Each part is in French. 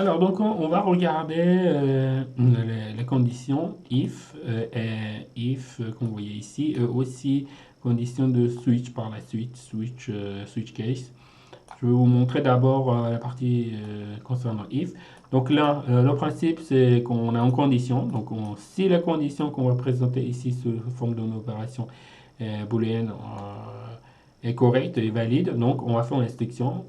Alors, donc, on va regarder les conditions if et if qu'on voyait ici, et aussi conditions de switch par la suite, switch case. Je vais vous montrer d'abord la partie concernant if. Donc là, le principe, c'est qu'on a une condition. Donc, si la condition qu'on va présenter ici sous forme d'une opération booléenne est correcte et valide, donc on va faire une instruction,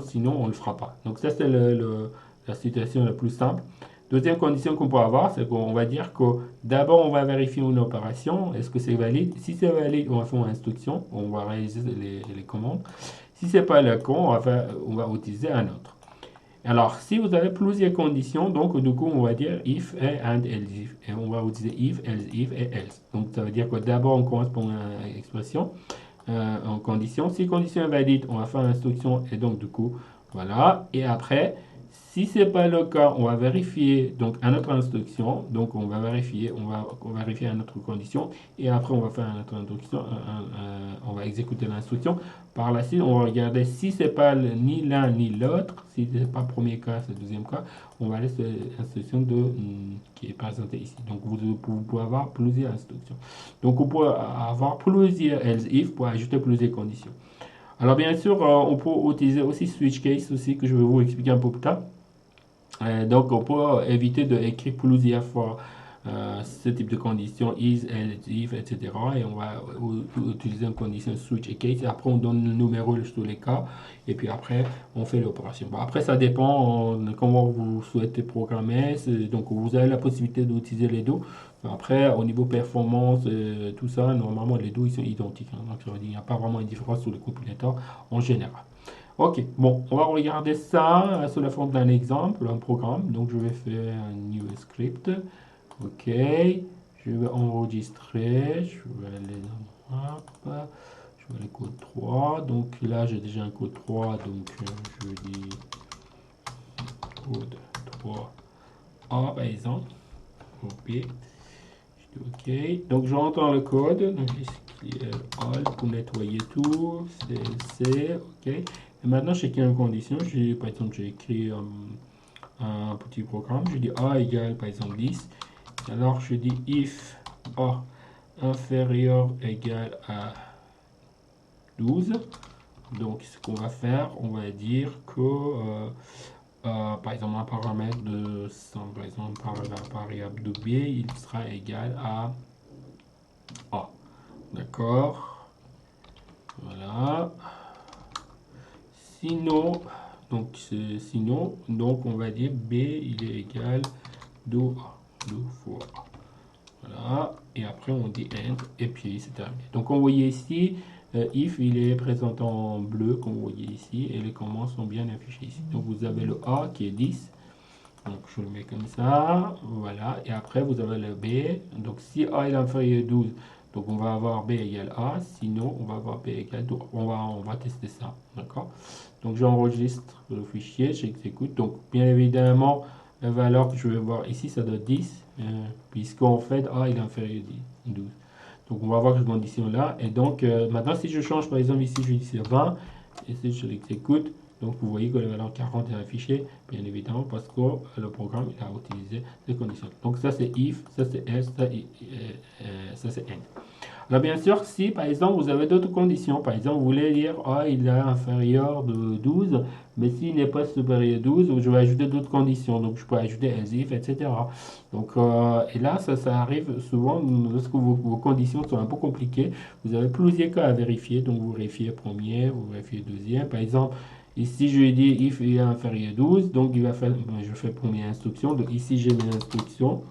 sinon on ne le fera pas. Donc ça, c'est la situation la plus simple. Deuxième condition qu'on peut avoir, c'est qu'on va dire que d'abord on va vérifier une opération, est-ce que c'est valide. Si c'est valide, on va faire une instruction, on va réaliser les commandes. Si ce n'est pas le cas, on va utiliser un autre. Alors, si vous avez plusieurs conditions, donc du coup, on va dire if et and else if. Et on va utiliser if, et else. Donc, ça veut dire que d'abord, on commence par une expression en condition. Si condition est valide, on va faire l'instruction et donc du coup, voilà. Et après, si ce n'est pas le cas, on va vérifier donc à notre instruction. Donc on va vérifier, on va vérifier à notre condition et après on va faire notre instruction, on va exécuter l'instruction. Par la suite, on va regarder si c'est pas ni l'un ni l'autre, si c'est pas le premier cas, c'est le deuxième cas, on va laisser l'instruction qui est présentée ici. Donc vous pouvez avoir plusieurs instructions. Donc on peut avoir plusieurs else if pour ajouter plusieurs conditions. Alors bien sûr, on peut utiliser aussi switch case aussi que je vais vous expliquer un peu plus tard. Donc on peut éviter d'écrire plusieurs fois ce type de conditions, is, else, if, etc. Et on va utiliser une condition switch et case. Et après, on donne le numéro sur tous les cas. Et puis après, on fait l'opération. Bon, après, ça dépend de comment vous souhaitez programmer. Donc, vous avez la possibilité d'utiliser les deux. Après, au niveau performance, tout ça, normalement, les deux ils sont identiques. Hein. Donc, ça veut dire qu'il n'y a pas vraiment une différence sur le compilateur en général. Ok, bon, on va regarder ça sous la forme d'un exemple, un programme. Donc, je vais faire un new script. Ok, je vais enregistrer, je vais aller dans Map, je vais aller code 3. Donc là, j'ai déjà un code 3, donc je dis code 3A par exemple. Copier, je dis ok. Donc j'entends le code, donc ici all pour nettoyer tout, CLC, ok. Et maintenant, je checker une condition, par exemple, j'ai écrit un petit programme, je dis A égale par exemple 10. Alors je dis if A inférieur égal à 12. Donc ce qu'on va faire, on va dire que par exemple un paramètre de par exemple par la variable de B, il sera égal à A. D'accord. Voilà. Sinon, donc on va dire B il est égal à 2 fois A. Voilà, et après on dit end, et puis c'est terminé. Donc on voyait ici, if il est présenté en bleu, comme vous voyez ici, et les commandes sont bien affichées ici. Donc vous avez le A qui est 10, donc je le mets comme ça, voilà, et après vous avez le B, donc si A est inférieur à 12, donc on va avoir B égale A, sinon on va avoir B égale 12. On va tester ça, d'accord. Donc j'enregistre le fichier, j'exécute, donc bien évidemment, la valeur que je vais voir ici, ça doit être 10, puisqu'en fait, A il est inférieur à 12. Donc on va voir cette condition là. Et donc maintenant, si je change par exemple ici, je dis c'est 20, et si je l'exécute, donc vous voyez que la valeur 40 est affichée, bien évidemment, parce que le programme il a utilisé ces conditions. Donc ça c'est if, ça c'est else, ça c'est end. Alors bien sûr, si par exemple vous avez d'autres conditions, par exemple vous voulez dire ah il est inférieur de 12, mais s'il n'est pas supérieur à 12, je vais ajouter d'autres conditions, donc je peux ajouter else if, etc. Donc et là ça arrive souvent lorsque vos conditions sont un peu compliquées, vous avez plusieurs cas à vérifier, donc vous vérifiez premier, vous vérifiez deuxième, par exemple. Ici, je lui dis if il est inférieur à 12, donc il va faire, je fais première instruction, donc ici j'ai mes instructions.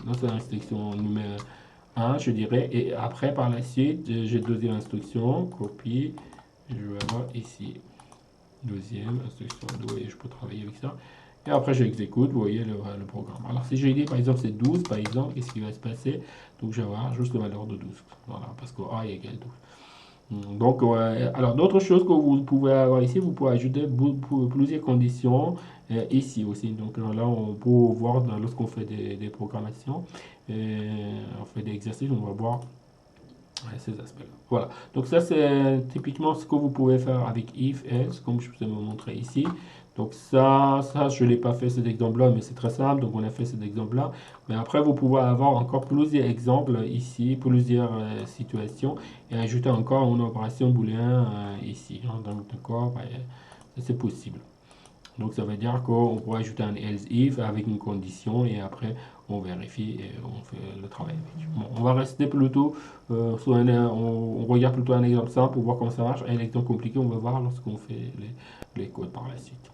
Donc c'est l'instruction numéro 1, je dirais. Et après, par la suite, j'ai deuxième instruction, copie. Je vais avoir ici deuxième instruction. Vous voyez, je peux travailler avec ça. Et après, j'exécute, vous voyez le programme. Alors, si je dis, par exemple, c'est 12, par exemple, qu'est-ce qui va se passer? Donc, je vais avoir juste la valeur de 12. Voilà, parce que A est égal à 12. Donc, alors d'autres choses que vous pouvez avoir ici, vous pouvez ajouter plusieurs conditions ici aussi. Donc là, on peut voir lorsqu'on fait des programmations, on fait des exercices, on va voir ces aspects-là. Voilà. Donc ça, c'est typiquement ce que vous pouvez faire avec if, else, comme je vous ai montré ici. Donc ça je ne l'ai pas fait cet exemple-là, mais c'est très simple. Donc on a fait cet exemple-là. Mais après, vous pouvez avoir encore plusieurs exemples ici, plusieurs situations, et ajouter encore une opération booléen ici, hein. Donc d'accord, c'est possible. Donc ça veut dire qu'on pourrait ajouter un else if avec une condition et après on vérifie et on fait le travail avec. Bon, on va rester plutôt sur on regarde plutôt un exemple simple pour voir comment ça marche. Un exemple compliqué, on va voir lorsqu'on fait les codes par la suite.